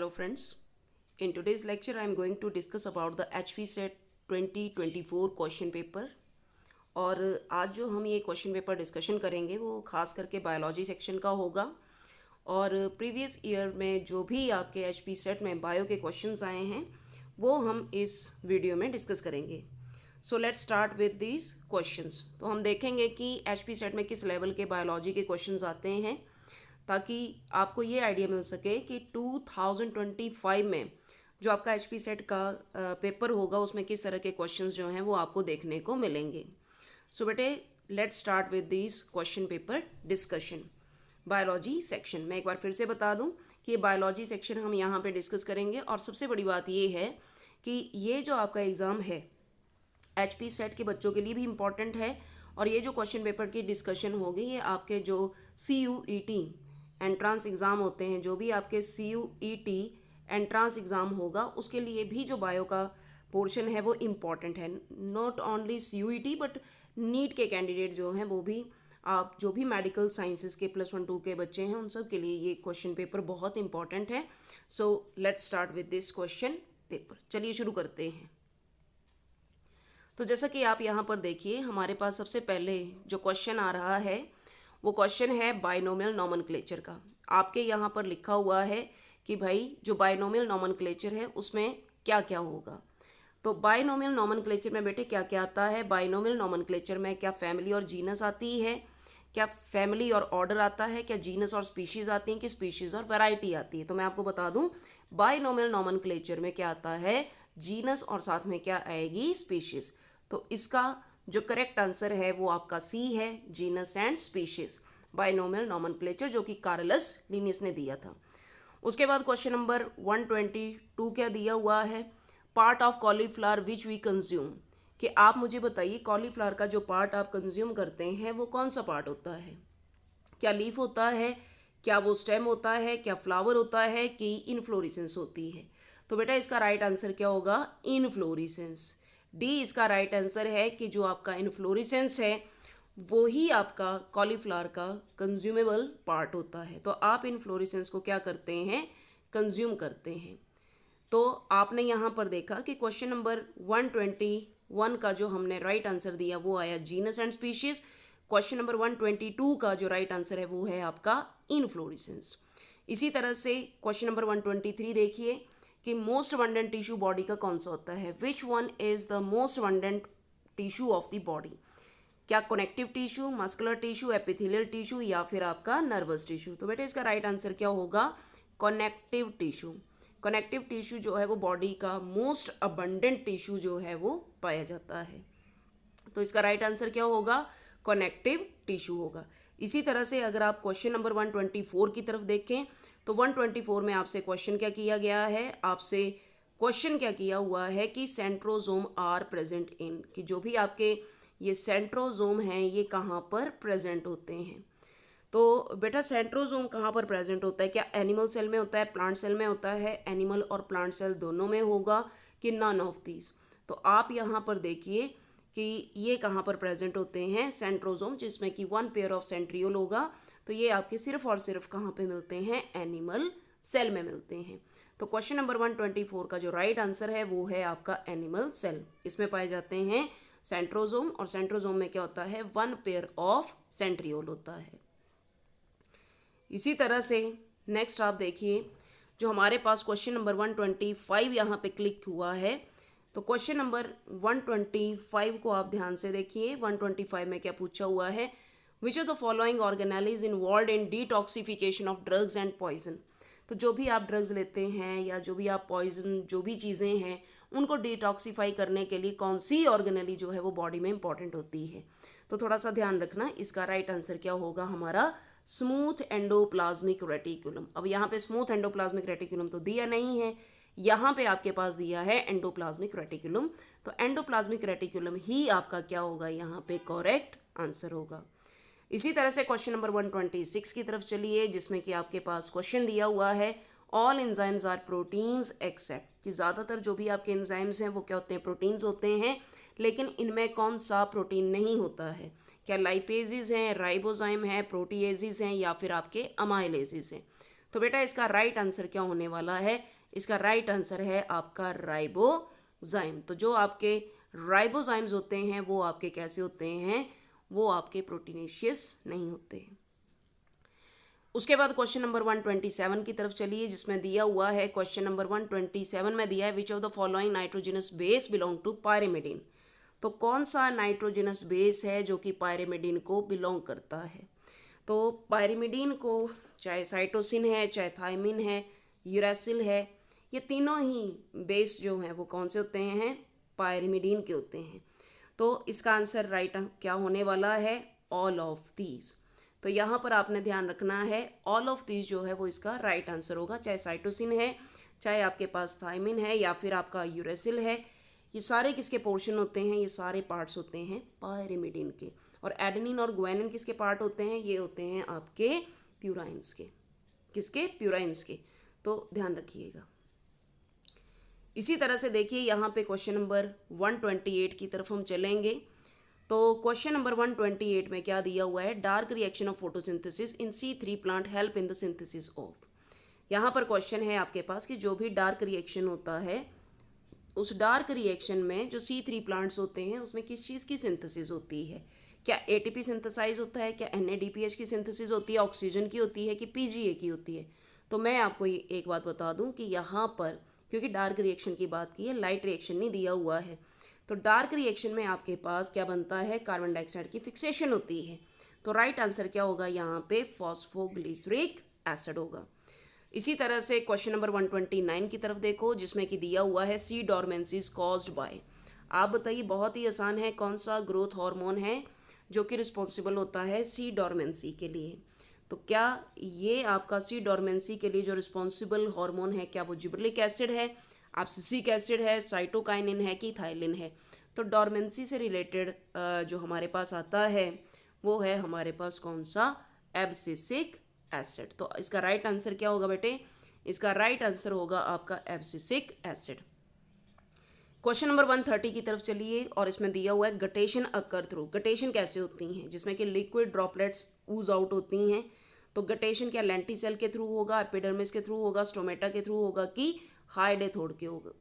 Hello friends, in today's lecture I am going to discuss about the HP Set 2024 question paper. और आज जो हम ये question paper discussion करेंगे वो खास करके बायोलॉजी सेक्शन का होगा। और प्रीवियस ईयर में जो भी आपके HP सेट में बायो के क्वेश्चंस आए हैं वो हम इस वीडियो में डिस्कस करेंगे। So let's start with these questions. तो हम देखेंगे कि HP सेट में किस लेवल के बायोलॉजी के क्वेश्चंस आते हैं, ताकि आपको ये आइडिया मिल सके कि 2025 में जो आपका HP सेट का पेपर होगा उसमें किस तरह के क्वेश्चंस जो हैं वो आपको देखने को मिलेंगे। सो बेटे let's start with this question paper discussion. Biology section, मैं एक बार फिर से बता दूं कि ये बायोलॉजी सेक्शन हम यहाँ पे डिस्कस करेंगे। और सबसे बड़ी बात ये है कि ये जो आपका एग्ज़ाम है HP सेट के बच्चों के लिए भी इम्पॉर्टेंट है। और ये जो क्वेश्चन पेपर की डिस्कशन होगी ये आपके जो CUET एंट्रांस एग्ज़ाम होते हैं, जो भी आपके CUET एंट्रांस एग्ज़ाम होगा उसके लिए भी जो बायो का पोर्शन है वो इम्पॉर्टेंट है। Not only CUET but NEET के कैंडिडेट जो हैं वो भी, आप जो भी मेडिकल साइंसेस के +1 2 के बच्चे हैं उन सब के लिए ये क्वेश्चन पेपर बहुत इंपॉर्टेंट है। So let's start with this question paper. चलिए शुरू करते हैं। तो जैसा कि आप यहाँ पर देखिए हमारे पास सबसे पहले जो क्वेश्चन आ रहा है वो क्वेश्चन है बाइनोमियल नॉमेनक्लेचर का। आपके यहाँ पर लिखा हुआ है कि भाई जो बाइनोमियल नॉमेनक्लेचर है उसमें क्या क्या होगा। तो बाइनोमियल नॉमेनक्लेचर में बेटे क्या क्या आता है? बाइनोमियल नॉमेनक्लेचर में क्या फैमिली और जीनस आती है, क्या फैमिली और ऑर्डर आता है, क्या जीनस और स्पीशीज़ आती हैं, कि स्पीशीज़ और वैरायटी आती है। तो मैं आपको बता दूं बाइनोमियल नॉमेनक्लेचर में क्या आता है? जीनस और साथ में क्या आएगी? स्पीशीज़। तो इसका जो करेक्ट आंसर है वो आपका C है, genus and species binomial nomenclature, जो कि कार्लस लिनियस ने दिया था। उसके बाद क्वेश्चन नंबर 122 क्या दिया हुआ है? Part of cauliflower which we consume, कि आप मुझे बताइए कॉलीफ्लावर का जो पार्ट आप कंज्यूम करते हैं वो कौन सा पार्ट होता है? क्या लीफ होता है, क्या वो स्टेम होता है, क्या फ्लावर होता है, कि इनफ्लोरेसेंस होती है? तो बेटा इसका राइट आंसर क्या होगा? इनफ्लोरेसेंस। डी इसका राइट आंसर है कि जो आपका इनफ्लोरेसेंस है वो ही आपका कॉलीफ्लावर का कंज्यूमेबल पार्ट होता है। तो आप इनफ्लोरेसेंस को क्या करते हैं? कंज्यूम करते हैं। तो आपने यहाँ पर देखा कि क्वेश्चन नंबर 121 का जो हमने राइट आंसर दिया वो आया genus and species. Question number 122 का जो राइट आंसर है वो है आपका इनफ्लोरेसेंस। इसी तरह से क्वेश्चन नंबर 123 देखिए कि मोस्ट अबंडेंट टिश्यू बॉडी का कौन सा होता है? Which one is the most abundant tissue of the body? क्या connective tissue, muscular tissue, epithelial tissue, या फिर आपका नर्वस टिश्यू? तो बेटे इसका राइट आंसर क्या होगा? Connective tissue. कनेक्टिव टिश्यू जो है वो बॉडी का मोस्ट अबंडेंट टिश्यू जो है वो पाया जाता है। तो इसका राइट आंसर क्या होगा? कनेक्टिव टिश्यू होगा। इसी तरह से अगर आप क्वेश्चन नंबर 124 की तरफ देखें तो 124 में आपसे क्वेश्चन क्या किया गया है? आपसे क्वेश्चन क्या किया हुआ है कि सेंट्रोजोम आर प्रेजेंट इन, कि जो भी आपके ये सेंट्रोजोम हैं ये कहाँ पर प्रेजेंट होते हैं। तो बेटा सेंट्रोजोम कहाँ पर प्रेजेंट होता है? क्या एनिमल सेल में होता है, प्लांट सेल में होता है? एनिमल और प्लांट सेल दोनों में होगा, कि नन ऑफ दीज? तो आप यहाँ पर देखिए कि ये कहाँ पर प्रेजेंट होते हैं? सेंट्रोजोम, जिसमें कि 1 पेयर ऑफ सेंट्रियोल होगा। तो ये आपके सिर्फ और सिर्फ कहाँ पे मिलते हैं? एनिमल सेल में मिलते हैं। तो क्वेश्चन नंबर 124 का जो राइट आंसर है वो है आपका एनिमल सेल। इसमें पाए जाते हैं सेंट्रोजोम, और सेंट्रोजोम में क्या होता है? 1 पेयर ऑफ सेंट्रियोल होता है। इसी तरह से नेक्स्ट आप देखिए जो हमारे पास क्वेश्चन नंबर 125 यहाँ पे क्लिक हुआ है। तो क्वेश्चन नंबर 125 को आप ध्यान से देखिए। 125 में क्या पूछा हुआ है? Which of the following organelle involve in detoxification of drugs and poison. तो जो भी आप ड्रग्स लेते हैं या जो भी आप पॉइजन, जो भी चीज़ें हैं उनको डिटॉक्सिफाई करने के लिए कौन सी ऑर्गेनेली जो है वो बॉडी में इंपॉर्टेंट होती है? तो थोड़ा सा ध्यान रखना, इसका राइट आंसर क्या होगा हमारा? Smooth endoplasmic reticulum. अब यहाँ पे स्मूथ एंडोप्लाज्मिक रेटिकुलम तो दिया नहीं है, यहाँ पे आपके पास दिया है एंडोप्लाज्मिक रेटिकुलम। तो एंडोप्लाज्मिक रेटिकुलम ही आपका क्या होगा? यहाँ पे करेक्ट आंसर होगा। इसी तरह से क्वेश्चन नंबर 126 की तरफ चलिए, जिसमें कि आपके पास क्वेश्चन दिया हुआ है all enzymes are proteins except, कि ज़्यादातर जो भी आपके एंजाइम्स हैं वो क्या होते हैं? प्रोटीन्स होते हैं। लेकिन इनमें कौन सा प्रोटीन नहीं होता है? क्या लाइपेजेस हैं, राइबोजाइम है, प्रोटीएजेस हैं, या फिर आपके अमाइलेजेस हैं? तो बेटा इसका राइट आंसर क्या होने वाला है? इसका राइट आंसर है आपका राइबोजाइम। तो जो आपके राइबोजाइम्स होते हैं वो आपके कैसे होते हैं? वो आपके प्रोटीनेशियस नहीं होते। उसके बाद क्वेश्चन नंबर 127 की तरफ चलिए, जिसमें दिया हुआ है क्वेश्चन नंबर 127 में दिया है which of the following nitrogenous base belong to pyrimidine. तो कौन सा नाइट्रोजनस बेस है जो कि पायरिमिडीन को बिलोंग करता है? तो पायरिमिडीन को चाहे साइटोसिन है, चाहे थायमिन है, यूरेसिल है, ये तीनों ही बेस जो हैं वो कौन से होते हैं? पायरिमिडीन के होते हैं। तो इसका आंसर राइट क्या होने वाला है? All of these. तो यहाँ पर आपने ध्यान रखना है ऑल ऑफ दीज जो है वो इसका राइट आंसर होगा। चाहे साइटोसिन है, चाहे आपके पास थायमिन है, या फिर आपका यूरेसिल है, ये सारे किसके पोर्शन होते हैं? ये सारे पार्ट्स होते हैं पायरिमिडीन के। और एडेनिन और ग्वानिन किसके पार्ट होते हैं? ये होते हैं आपके प्यूराइंस के। किसके? प्यूराइंस के। तो ध्यान रखिएगा। इसी तरह से देखिए यहाँ पे क्वेश्चन नंबर 128 की तरफ हम चलेंगे। तो क्वेश्चन नंबर 128 में क्या दिया हुआ है? Dark reaction of photosynthesis in C3 plant help in the synthesis of. यहाँ पर क्वेश्चन है आपके पास कि जो भी डार्क रिएक्शन होता है उस डार्क रिएक्शन में जो C3 प्लांट्स होते हैं उसमें किस चीज़ की सिंथेसिस होती है? क्या ATP सिंथेसाइज होता है? क्या NADPH की सिंथेसिस होती है? ऑक्सीजन की होती है कि PGA की होती है? तो मैं आपको ये एक बात बता दूं कि यहाँ पर क्योंकि डार्क रिएक्शन की बात की है, लाइट रिएक्शन नहीं दिया हुआ है, तो डार्क रिएक्शन में आपके पास क्या बनता है? कार्बन डाइऑक्साइड की फिक्सेशन होती है। तो राइट आंसर क्या होगा यहाँ पे? फॉस्फोग्लिसरिक एसिड होगा। इसी तरह से क्वेश्चन नंबर 129 की तरफ देखो, जिसमें कि दिया हुआ है सी डॉर्मेंसीज कॉज्ड बाय। आप बताइए, बहुत ही आसान है, कौन सा ग्रोथ हार्मोन है जो कि रिस्पॉन्सिबल होता है सी डॉर्मेंसी के लिए? तो क्या ये आपका सी डॉर्मेंसी के लिए जो रिस्पॉन्सिबल हार्मोन है, क्या वो जिबरेलिक एसिड है, एब्सिसिक एसिड है, साइटोकाइनिन है कि थाइलिन है? तो डॉर्मेंसी से रिलेटेड जो हमारे पास आता है वो है हमारे पास कौन सा? Abscisic acid. तो इसका राइट आंसर क्या होगा बेटे? इसका राइट आंसर होगा आपका एब्सिसिक एसिड। क्वेश्चन नंबर 130 की तरफ चलिए, और इसमें दिया हुआ है गटेशन अकर थ्रू। गटेशन कैसे होती हैं? जिसमें कि लिक्विड ड्रॉपलेट्स ऊज आउट होती हैं। तो गटेशन क्या लेंटी सेल के थ्रू होगा, एपिडर्मिस के थ्रू होगा, स्टोमेटा के थ्रू होगा कि हाइडेथोड के होगा?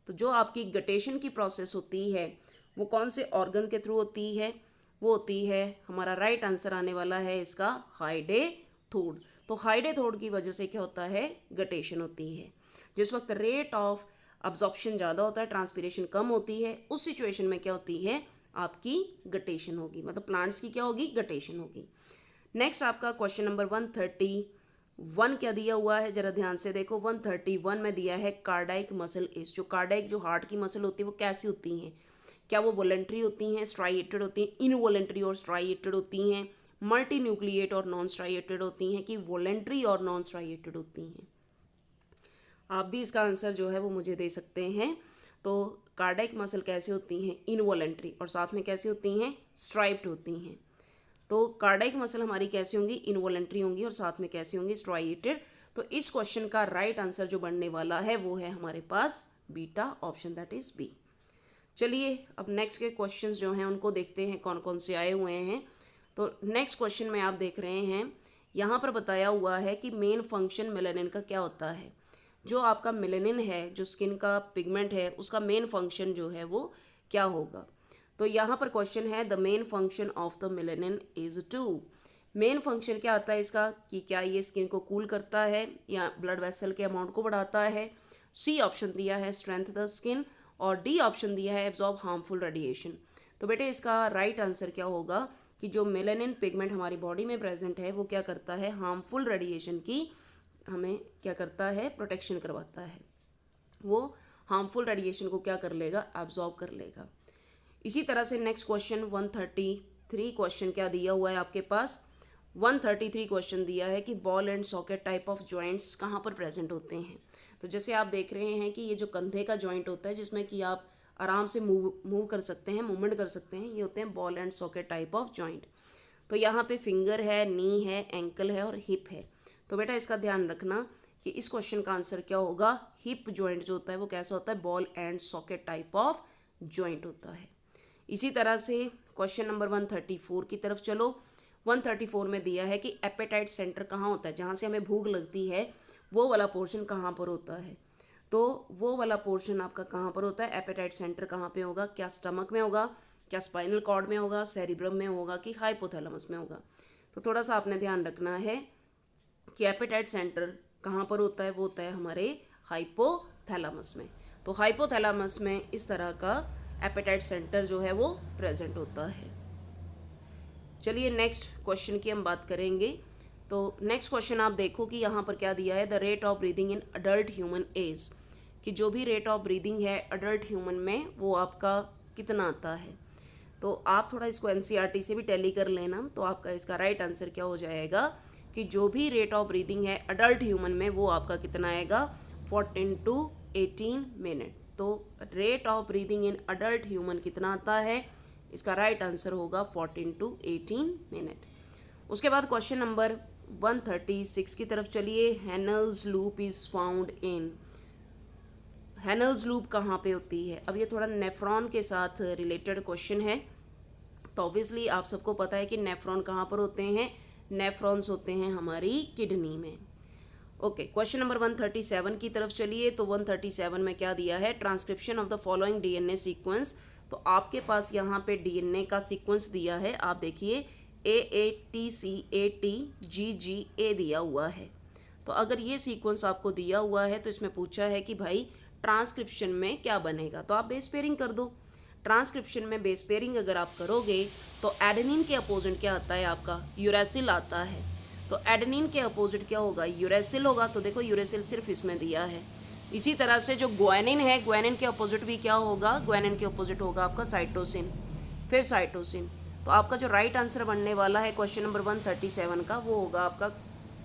तो जो आपकी गटेशन की प्रोसेस होती है वो कौन से ऑर्गन के थ्रू होती है? वो होती है, हमारा राइट आंसर आने वाला है इसका हाइडेथोड। तो हाइडेथोड की वजह से क्या होता है? गटेशन होती है। जिस वक्त रेट ऑफ अब्जॉर्प्शन ज़्यादा होता है, ट्रांसपिरेशन कम होती है, उस सिचुएशन में क्या होती है? आपकी गटेशन होगी, मतलब प्लांट्स की क्या होगी? गटेशन होगी। नेक्स्ट आपका क्वेश्चन नंबर 131 क्या दिया हुआ है? जरा ध्यान से देखो। 131 में दिया है कार्डियक मसल इज। जो कार्डियक जो हार्ट की मसल होती है वो कैसी होती हैं? क्या वो वॉलेंट्री होती हैं, स्ट्राइएटेड होती हैं, इनवॉलेंट्री और स्ट्राइएटेड होती हैं, मल्टी न्यूक्लिएट और नॉन स्ट्राइएटेड होती हैं कि वॉलेंट्री और नॉन स्ट्राइएटेड होती हैं? आप भी इसका आंसर जो है वो मुझे दे सकते हैं। तो कार्डियक मसल कैसे होती हैं? इनवॉलेंट्री, और साथ में कैसी होती हैं? स्ट्राइप्ड होती हैं। तो कार्डियक मसल हमारी कैसी होंगी? इनवॉलेंट्री होंगी, और साथ में कैसी होंगी? स्ट्राइएटेड। तो इस क्वेश्चन का राइट आंसर जो बनने वाला है वो है हमारे पास beta option, that is b. चलिए अब नेक्स्ट के क्वेश्चंस जो हैं उनको देखते हैं कौन कौन से आए हुए हैं। तो नेक्स्ट क्वेश्चन में आप देख रहे हैं यहाँ पर बताया हुआ है कि मेन फंक्शन मेलानिन का क्या होता है। जो आपका मेलानिन है, जो स्किन का पिगमेंट है, उसका मेन फंक्शन जो है वो क्या होगा? तो यहाँ पर क्वेश्चन है the main function of the melanin is to. Main function क्या आता है इसका कि क्या ये स्किन को कूल करता है या ब्लड वेसल के अमाउंट को बढ़ाता है? सी ऑप्शन दिया है स्ट्रेंथ द स्किन, और डी ऑप्शन दिया है एब्जॉर्ब हार्मफुल रेडिएशन। तो बेटे इसका राइट आंसर क्या होगा कि जो मेलानिन पिगमेंट हमारी बॉडी में प्रेजेंट है वो क्या करता है? हार्मफुल रेडिएशन की हमें क्या करता है? प्रोटेक्शन करवाता है। वो हार्मफुल रेडिएशन को क्या कर लेगा? एब्जॉर्ब कर लेगा। इसी तरह से नेक्स्ट क्वेश्चन 133 क्वेश्चन क्या दिया हुआ है आपके पास? 133 क्वेश्चन दिया है कि ball and socket type of joints कहाँ पर प्रेजेंट होते हैं। तो जैसे आप देख रहे हैं कि ये जो कंधे का जॉइंट होता है जिसमें कि आप आराम से मूव कर सकते हैं, मूवमेंट कर सकते हैं, ये होते हैं ball and socket type of joint. तो यहाँ पे फिंगर है, नी है, एंकल है और हिप है। तो बेटा इसका ध्यान रखना कि इस क्वेश्चन का आंसर क्या होगा? हिप जॉइंट जो होता है वो कैसा होता है? Ball and socket type of joint होता है। इसी तरह से क्वेश्चन नंबर 134 की तरफ चलो। 134 में दिया है कि एपेटाइट सेंटर कहाँ होता है, जहाँ से हमें भूख लगती है वो वाला पोर्शन कहाँ पर होता है। तो वो वाला पोर्शन आपका कहाँ पर होता है, एपेटाइट सेंटर कहाँ पे होगा, क्या स्टमक में होगा, क्या स्पाइनल कॉर्ड में होगा, सेरिब्रम में होगा कि हाइपोथैलेमस में होगा। तो थोड़ा सा आपने ध्यान रखना है कि एपेटाइट सेंटर कहाँ पर होता है, वो होता है हमारे हाइपोथैलेमस में। तो हाइपोथैलेमस में इस तरह का एपेटाइट सेंटर जो है वो प्रेजेंट होता है। चलिए नेक्स्ट क्वेश्चन की हम बात करेंगे। तो नेक्स्ट क्वेश्चन आप देखो कि यहाँ पर क्या दिया है, the rate of breathing in adult human age, कि जो भी रेट ऑफ ब्रीदिंग है अडल्ट ह्यूमन में वो आपका कितना आता है। तो आप थोड़ा इसको एनसीईआरटी से भी टैली कर लेना, तो आपका इसका राइट आंसर क्या हो जाएगा कि जो भी रेट ऑफ ब्रीदिंग है अडल्ट ह्यूमन में वो आपका कितना आएगा, 14 to 18 मिनट। तो rate of breathing in adult human कितना आता है, इसका राइट आंसर होगा 14 to 18 मिनट। उसके बाद क्वेश्चन नंबर 136 की तरफ चलिए। Henle's loop is found in, Henle's loop कहाँ पे होती है। अब ये थोड़ा नेफ्रॉन के साथ रिलेटेड क्वेश्चन है। तो ऑब्वियसली आप सबको पता है कि नेफ्रॉन कहाँ पर होते हैं, नेफ्रॉन्स होते हैं हमारी किडनी में। ओके, क्वेश्चन नंबर 137 की तरफ चलिए। तो 137 में क्या दिया है, transcription of the following DNA sequence. तो आपके पास यहाँ पे डीएनए का सीक्वेंस दिया है, आप देखिए AATCATGGA दिया हुआ है। तो अगर ये सीक्वेंस आपको दिया हुआ है तो इसमें पूछा है कि भाई ट्रांसक्रिप्शन में क्या बनेगा, तो आप बेस पेयरिंग कर दो। ट्रांसक्रिप्शन में बेस पेयरिंग अगर आप करोगे तो एडेनिन के अपोजिट क्या आता है आपका, यूरेसिल आता है। तो एडेनिन के अपोजिट क्या होगा, यूरेसिल होगा। तो देखो यूरेसिल सिर्फ इसमें दिया है। इसी तरह से जो ग्वानिन है, ग्वानिन के अपोजिट भी क्या होगा, ग्वानिन के अपोजिट होगा आपका साइटोसिन, फिर साइटोसिन। तो आपका जो राइट आंसर बनने वाला है क्वेश्चन नंबर 137 का, वो होगा आपका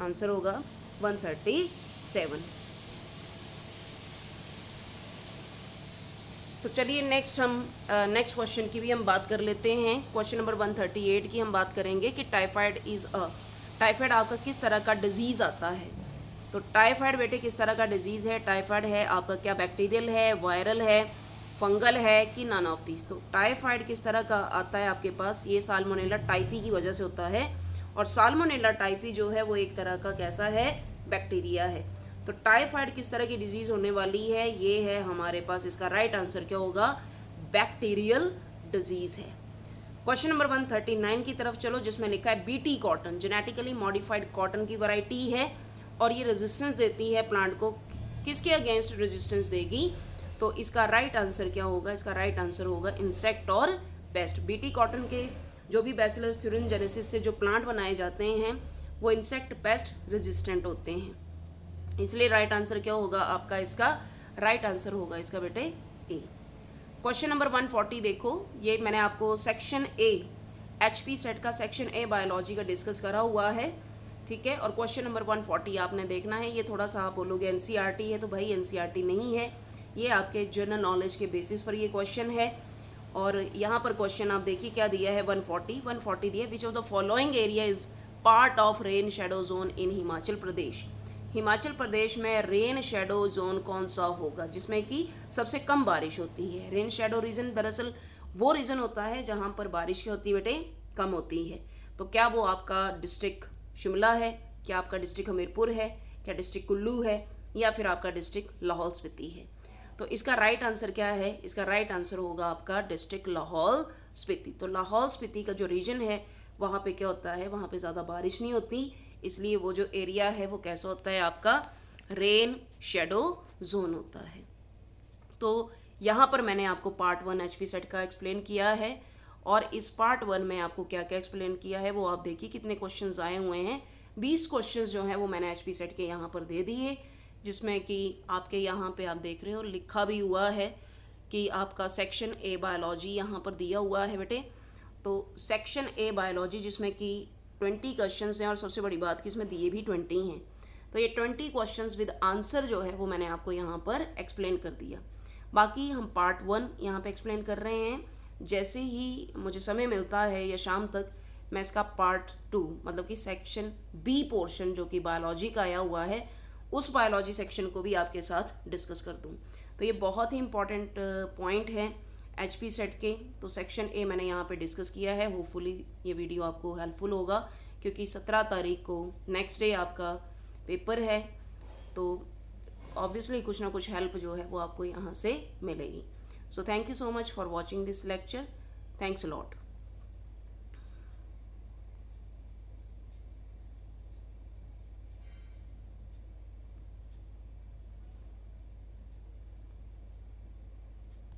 आंसर होगा 137। तो चलिए नेक्स्ट क्वेश्चन की भी हम बात कर लेते हैं। क्वेश्चन नंबर 138 की हम बात करेंगे कि टाइफाइड आपका किस तरह का डिजीज़ आता है। तो टाइफाइड बेटे किस तरह का डिजीज़ है, टाइफाइड है आपका क्या बैक्टीरियल है, वायरल है, फंगल है कि नन ऑफ दीज। तो टाइफाइड किस तरह का आता है आपके पास, ये साल्मोनेला टाइफी की वजह से होता है। और साल्मोनेला टाइफी जो है वो एक तरह का कैसा है, बैक्टीरिया है। तो टाइफाइड किस तरह की डिजीज़ होने वाली है, ये है हमारे पास इसका राइट आंसर क्या होगा, बैक्टीरियल डिजीज़ है। क्वेश्चन नंबर 139 की तरफ चलो, जिसमें लिखा है BT cotton genetically modified cotton की वैरायटी है और ये रेजिस्टेंस देती है प्लांट को, किसके अगेंस्ट रेजिस्टेंस देगी। तो इसका राइट आंसर क्या होगा, इसका राइट आंसर होगा इंसेक्ट और पेस्ट। बीटी कॉटन के जो भी बैसिलस thuringiensis से जो प्लांट बनाए जाते हैं वो इंसेक्ट पेस्ट रेजिस्टेंट होते हैं, इसलिए राइट आंसर क्या होगा आपका, इसका राइट आंसर होगा इसका बेटे ए। क्वेश्चन नंबर 140 देखो, ये मैंने आपको सेक्शन ए HP सेट का सेक्शन ए बायोलॉजी का डिस्कस करा हुआ है, ठीक है। और क्वेश्चन नंबर 140 आपने देखना है। ये थोड़ा सा आप बोलोगे एनसीईआरटी है, तो भाई एनसीईआरटी नहीं है, ये आपके जनरल नॉलेज के बेसिस पर ये क्वेश्चन है। और यहाँ पर क्वेश्चन आप देखिए क्या दिया है, 140 दिया, which of the following area is part of rain shadow zone in Himachal Pradesh. Himachal Pradesh में रेन शेडो जोन कौन सा होगा जिसमें कि सबसे कम बारिश होती है। रेन शेडो रीजन दरअसल वो रीजन होता है जहाँ पर बारिश क्या होती है बेटे, कम होती है। तो क्या वो आपका डिस्ट्रिक्ट शिमला है, क्या आपका डिस्ट्रिक्ट हमीरपुर है, क्या डिस्ट्रिक्ट कुल्लू है, या फिर आपका डिस्ट्रिक्ट लाहौल स्पीति है। तो इसका राइट आंसर क्या है, इसका राइट आंसर होगा आपका डिस्ट्रिक्ट लाहौल स्पीति। तो लाहौल स्पीति का जो रीजन है वहाँ पे क्या होता है, वहाँ पे ज़्यादा बारिश नहीं होती, इसलिए वो जो एरिया है वो कैसा होता है आपका, रेन शेडो जोन होता है। तो यहाँ पर मैंने आपको पार्ट 1 HP सेट का एक्सप्लेन किया है, और इस पार्ट 1 में आपको क्या क्या एक्सप्लेन किया है वो आप देखिए कितने क्वेश्चंस आए हुए हैं। 20 क्वेश्चंस जो हैं वो मैंने HP सेट के यहाँ पर दे दिए, जिसमें कि आपके यहाँ पे आप देख रहे हो लिखा भी हुआ है कि आपका सेक्शन ए बायोलॉजी यहाँ पर दिया हुआ है बेटे। तो सेक्शन ए बायोलॉजी जिसमें कि 20 क्वेश्चंस हैं, और सबसे बड़ी बात कि इसमें दिए भी 20 हैं। तो ये 20 क्वेश्चंस विद आंसर जो है वो मैंने आपको यहाँ पर एक्सप्लेन कर दिया। बाकी हम पार्ट 1 यहाँ पे एक्सप्लेन कर रहे हैं। जैसे ही मुझे समय मिलता है या शाम तक, मैं इसका पार्ट 2 मतलब कि सेक्शन बी पोर्शन जो कि बायोलॉजी का आया हुआ है, उस बायोलॉजी सेक्शन को भी आपके साथ डिस्कस कर दूँ। तो ये बहुत ही इंपॉर्टेंट पॉइंट है HP सेट के। तो सेक्शन ए मैंने यहाँ पे डिस्कस किया है। होपफुली ये वीडियो आपको हेल्पफुल होगा, क्योंकि 17 तारीख को नेक्स्ट डे आपका पेपर है, तो ऑब्वियसली कुछ ना कुछ हेल्प जो है वो आपको यहाँ से मिलेगी। So thank you so much for watching this lecture. Thanks a lot.